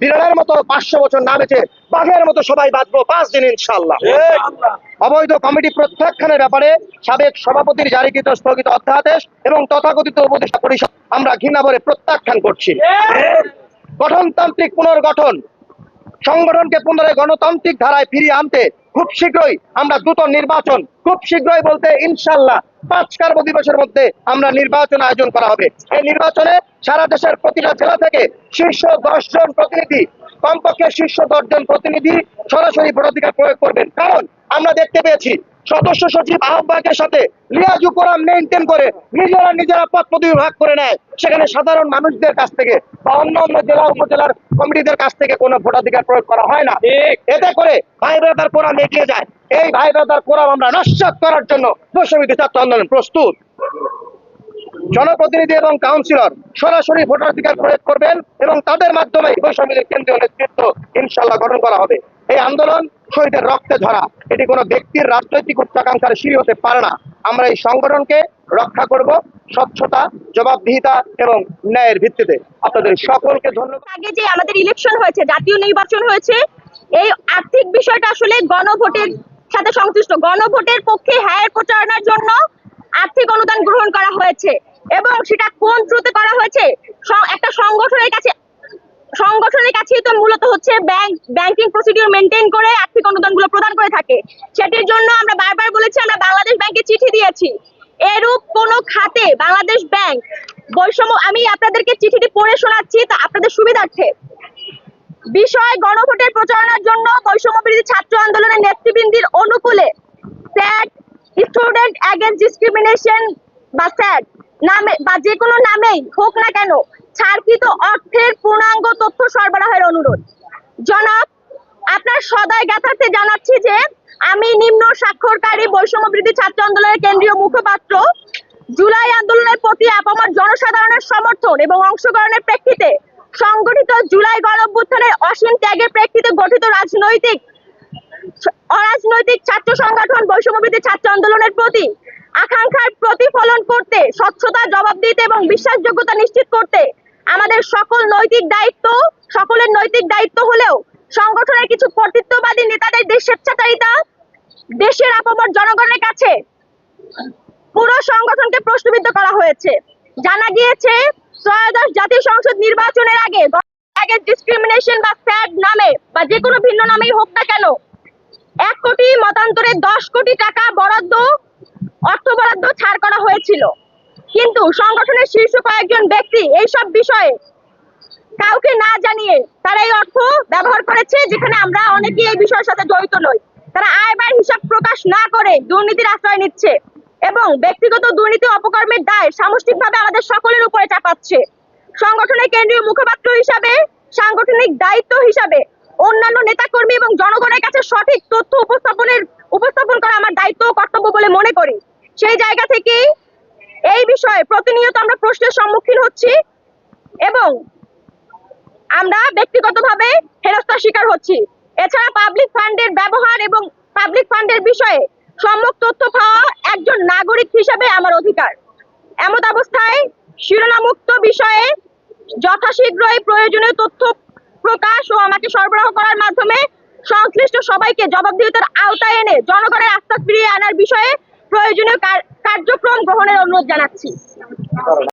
বিড়ালের মতো 500 বছর না বেঁচে বাঘের মতো সবাই বাঁচবো 5 দিন ইনশাআল্লাহ। অবৈধ কমিটি প্রত্যাখ্যানের ব্যাপারে সাবেক সভাপতির জারিকৃত স্থগিত অধ্যাদেশ এবং তথাকথিত উপদেষ্টা পরিষদ আমরা ঘৃণাভরে প্রত্যাখ্যান করছি। গঠনতান্ত্রিক পুনর্গঠন, সংগঠনকে পুনরায় গণতান্ত্রিক ধারায় ফিরিয়ে আনতে খুব শীঘ্রই আমরা দ্রুত নির্বাচন, খুব শীঘ্রই বলতে ইনশাআল্লাহ 5 কার্য দিবসের মধ্যে আমরা নির্বাচন আয়োজন করা হবে। এই নির্বাচনে সারা দেশের প্রতিটা জেলা থেকে শীর্ষ 10 জন প্রতিনিধি, কমপক্ষে শীর্ষ 10 জন প্রতিনিধি সরাসরি ভোটাধিকার প্রয়োগ করবেন। কারণ আমরা দেখতে পেয়েছি সদস্য সচিব আহ্বায়কের সাথে লিয়াজু কোরাম মেনটেন করে নিজেরা পদ পদবি ভাগ করে নেয়। সেখানে সাধারণ মানুষদের কাছ থেকে বা অন্য জেলা উপজেলার কমিটিদের কাছ থেকে কোনো ভোটাধিকার প্রয়োগ করা হয় না। এতে করে ভাই ব্রাদার কোরাম এগিয়ে যায়। এই ভাই ব্রাদার কোরাম আমরা নস্যাৎ করার জন্য বৈষম্যবিরোধী ছাত্র আন্দোলন প্রস্তুত। জনপ্রতিনিধি এবং কাউন্সিলর সরাসরি ভোটাধিকার প্রয়োগ করবেন এবং তাদের মাধ্যমে বৈষম্যের কেন্দ্রীয় নেতৃত্ব ইনশাআল্লাহ গঠন করা হবে। এই আন্দোলন শহীদের রক্তে ধরা, এটি কোনো ব্যক্তির রাজনৈতিক উচ্চাকাঙ্ক্ষার সিঁড়ি হতে পারে না। আমরা এই সংগঠনকে রক্ষা করব স্বচ্ছতা, জবাবদিহিতা এবং ন্যায়ের ভিত্তিতে। আপনাদের সকলকে ধন্যবাদ। আগে যে আমাদের ইলেকশন হয়েছে, জাতীয় নির্বাচন হয়েছে, এই আর্থিক বিষয়টা আসলে গণভোটের সাথে সংশ্লিষ্ট। গণভোটের পক্ষে হ্যাঁ প্রচারণার জন্য আর্থিক অনুদান গ্রহণ করা হয়েছে এবং সেটা কোন থ্রুতে করা হয়েছে, একটা সংগঠনের কাছে তো মূলত হচ্ছে ব্যাংকিং প্রসিডিউর মেনটেন করে আর্থিক অনুদানগুলো প্রদান করে থাকে। সেটির জন্য আমরা বারবার বলেছি, আমরা বাংলাদেশ ব্যাংকে চিঠি দিয়েছি। এরূপ কোন খাতে বাংলাদেশ ব্যাংক বৈষম্য, আমি আপনাদেরকে চিঠিটি পড়ে শোনাচ্ছি তা আপনাদের সুবিধার্থে। বিষয় গণভোটের প্রচারণার জন্য বৈষম্য বিরোধী ছাত্র আন্দোলনের নেতৃবৃন্দের অনুকূলে স্যাড, স্টুডেন্ট এগেইনস্ট ডিসক্রিমিনেশন বা স্যাড নামে বা যে কোনো নামেই হোক না কেন ছাড়কৃত অর্থের পূর্ণাঙ্গ তথ্য সরবরাহের অনুরোধ। জনাব, আপনার সদয় জ্ঞাতার্থে জানাচ্ছি যে আমি নিম্ন স্বাক্ষরকারী বৈষম্য বিরোধী ছাত্র আন্দোলনের কেন্দ্রীয় মুখপাত্র জুলাই আন্দোলনের প্রতি আপামর জনসাধারণের সমর্থন এবং অংশগ্রহণের প্রেক্ষিতে সংগঠিত জুলাই গণঅভ্যুত্থানের অসীম ত্যাগের প্রেক্ষিতে গঠিত অরাজনৈতিক ছাত্র সংগঠন বৈষম্য বিরোধী ছাত্র আন্দোলনের প্রতি আকাঙ্ক্ষার প্রতিফলন করতে, স্বচ্ছতা, জবাবদিহিতা এবং বিশ্বাসযোগ্যতা নিশ্চিত করতে আমাদের সকলের নৈতিক দায়িত্ব হলেও সংগঠনের কিছু কর্তৃত্ববাদী নেতাদের স্বেচ্ছাচারিতা দেশের আপামর জনগণের কাছে পুরো সংগঠনকে প্রশ্নবিদ্ধ করা হয়েছে। জানা গিয়েছে ত্রয়োদশ জাতীয় সংসদ নির্বাচনের আগে ডিসক্রিমিনেশন বা স্যাড নামে বা যে কোনো ভিন্ন নামেই হোক না কেন 1 কোটি মতান্তরে 10 কোটি টাকা অর্থ বরাদ্দ ছাড় করা হয়েছিল। কিন্তু সংগঠনের শীর্ষ কয়েকজন ব্যক্তি এইসব বিষয়ে কাউকে না জানিয়ে তারা এই অর্থ ব্যবহার করেছে, যেখানে আমরা অনেকেই এই বিষয়ের সাথে জড়িত নই। তারা আয় ব্যয়ের হিসাব প্রকাশ না করে দুর্নীতির আশ্রয় নিচ্ছে এবং ব্যক্তিগত দুর্নীতি অপকর্মের দায় সামষ্টিকভাবে আমাদের সকলের উপরে চাপাচ্ছে। সংগঠনের কেন্দ্রীয় মুখপাত্র হিসাবে, সাংগঠনিক দায়িত্ব হিসাবে অন্যান্য নেতাকর্মী এবং জনগণের কাছে সঠিক তথ্য উপস্থাপন করা আমার দায়িত্ব ও কর্তব্য বলে মনে করি। সেই জায়গা থেকে এই বিষয়ে প্রতিনিয়ত আমরা প্রশ্নের সম্মুখীন হচ্ছি এবং আমরা ব্যক্তিগতভাবে হেনস্থার শিকার হচ্ছি। এছাড়া পাবলিক ফান্ডের ব্যবহার এবং পাবলিক ফান্ডের বিষয়ে সম্যক তথ্য পাওয়া একজন নাগরিক হিসাবে আমার অধিকার। এমত অবস্থায় শিরোনামুক্ত বিষয়ে যথাশীঘ্রই প্রয়োজনীয় তথ্য প্রকাশ ও আমাকে সরবরাহ করার মাধ্যমে সংশ্লিষ্ট সবাইকে জবাবদিহিতার আওতায় এনে জনগণের আস্থা ফিরিয়ে আনার বিষয়ে প্রয়োজনীয় কার্যক্রম গ্রহণের অনুরোধ জানাচ্ছি।